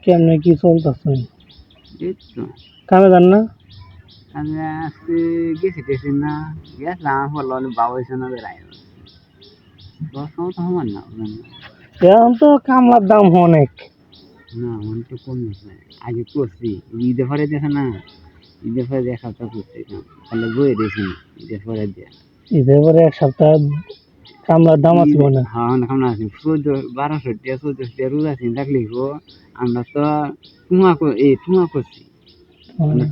কেমনে কি চলতেছে? এই তো কামে যান না? আমি আজকে গেছি টেছি না গেছিলাম বললো বাবু এসে না বেড়াই দশ তো আমার না এখন তো কামলার দাম অনেক। না আমার তো কম আছে আগে করছি ঈদের পরে দেখে না ঈদের পরে এক সপ্তাহ করছি তাহলে বয়ে দিয়েছি ঈদের পরে দিয়ে ঈদের পরে এক সপ্তাহ কামলার দাম আছে না? হ্যাঁ কেমন আছি 1200 1400 রোজ আছি দেখলি গো আমরা তো টুমা করছি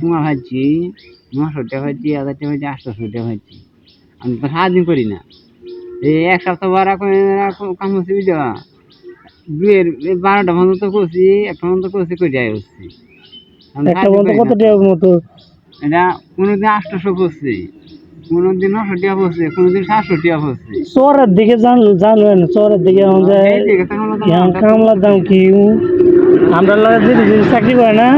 টুমা ভাজছি 900 টাকা ভাজছি 1000 টাকা ভাজছি 800 টাকা ভাজছি আমি তো সারাদিন করি না এই এক সপ্তাহ বারা করে কাম হচ্ছে বুঝা 12টা পর্যন্ত করছি একটা পর্যন্ত করছি করে যাই হচ্ছে একটা বলতে কত টাকা মতো? এটা কোনোদিন 800 করছি কোনোদিন 900 টাকা করছে কোনোদিন 700 টাকা করছে শহরের দিকে জানবেন শহরের দিকে কামলার দাম কি? আমরা যদি চাকরি করে না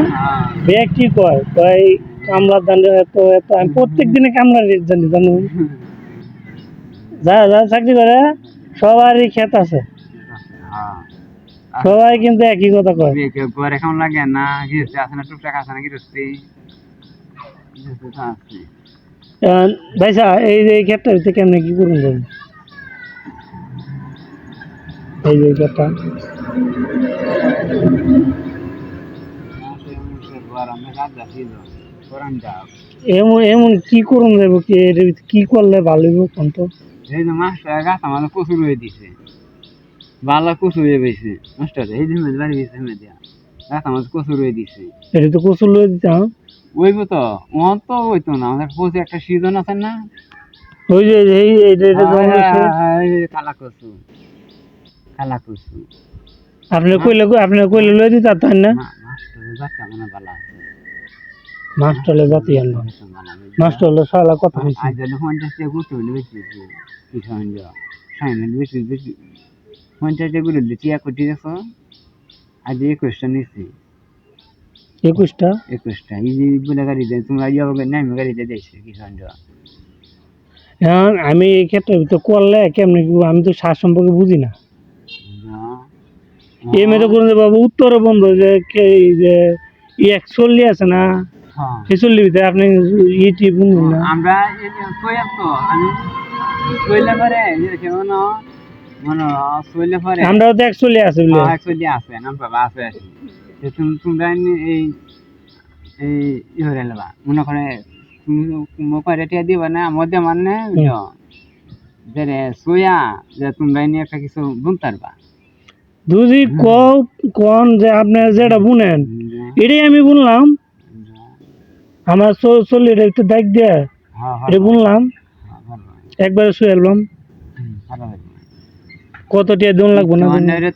ব্যাগ কি কয় কয় কামলার দাম এত এত আমি প্রত্যেক দিনে কামলার রেট জানি জানো। যারা যারা চাকরি করে সবারই ক্ষেত আছে, সবাই কিন্তু একই কথা কয়। ঘরে কেমন লাগে না গিয়েছে আছে না টুকটাক আছে না গিয়েছে ভাইসা এই যে ক্ষেতটা হইতে কেমনে কি করুন যাবে? এই যে ক্ষেতটা এমন এমন কি করুন যাবো কি কি করলে ভালো হইব কোন তো? এই যে মাছটা গাছ আমাদের কচুর হয়ে দিছে বালা কচু হয়ে গেছে মাছটা এই যে বাড়ি গেছে মেদিয়া গাছ আমাদের কচুর হয়ে দিছে এটা তো কচুর লয়ে দিতাম ওইব তো ওর তো ওইতো না আমাদের কচু একটা সিজন আছে না ওই যে এইটা কালা কচু কালা কচু আপনি কইলে লয়ে দিতাম তাই না? মাছটা মানে বালা আছে মাছটা হলে জাতি আনবো, মাছটা হলে সারা কথা হয়েছে। আজ 50 টাকা গুতো হলে বেশি কিষান যা সাইনে বেশি বেশি 50 টাকা গুলো দিচ্ছি 1 কোটি দেখো আজ 21টা নিচ্ছি 21টা এই যে বলে গাড়ি দেয় তোমরা ইয়া নাই গাড়ি দিয়ে দিয়েছে কিষান যা এখন আমি এই ক্ষেত্রে তো করলে কেমনি আমি তো সার সম্পর্কে বুঝি না। এই মেয়েটা করুন যে বাবু উত্তরে বন্ধু যে একচল্লি আছে না ছেচল্লি ভিতরে আপনি ইটি বুঝুন না আমরা আমি কইলে পারে আমরাও তো একচল্লি আছে বলে আছে নাম বাবা আছে তোমরা এই ই হয়ে নেবা মনে করে তুমি দিবা না মধ্যে মানে যে সোয়া যে তোমরা নিয়ে একটা কিছু বুনতে পারবা যদি কোন যে আপনি যেটা বুনেন এটাই আমি বুনলাম আমার 40 একটু দাগ দিয়ে এটা বুনলাম একবারে শুয়েলাম কত টিয়া দোন লাগবো না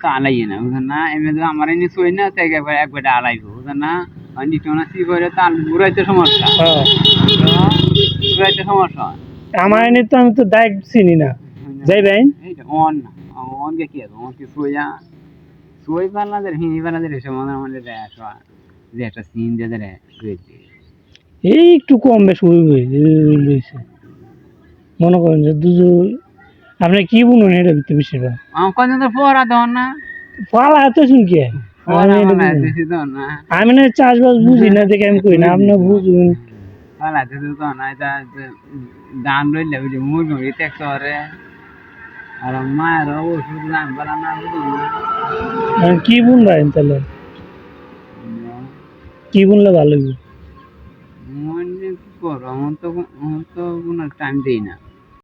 তো আলাই না বুঝলেন না এমনি তো আমার এনে শুই না তাই একবারে আলাইব বুঝলেন না নিচে সি করে তো ঘুরাইতে সমস্যা ঘুরাইতে সমস্যা আমার এনে তো আমি তো দাগ চিনি না যাই ভাই অন অন কি আছে অন কি শুই বানাদের হিনি বানাদের এসে মনে মনে যে একটা সিন দিয়ে দেয় এই একটু কম বেশ হয়েছে মনে করেন যে আপনি কি বুনুন এটা ভিতরে বেশিরভাগ কদিন তো পড়া দেওয়ার না পালা এত শুনকি আমি না চাষবাস বুঝি না দেখে আমি কই না আপনি বুঝুন পালা তো না এটা ধান রইলে বুঝি মুরগি ট্যাক্স করে আর মায়ের ওষুধ দাম বলা না কি বুনবেন তাহলে কি বুনলে ভালো হবে মনে করো আমার তো কোনো টাইম দিই না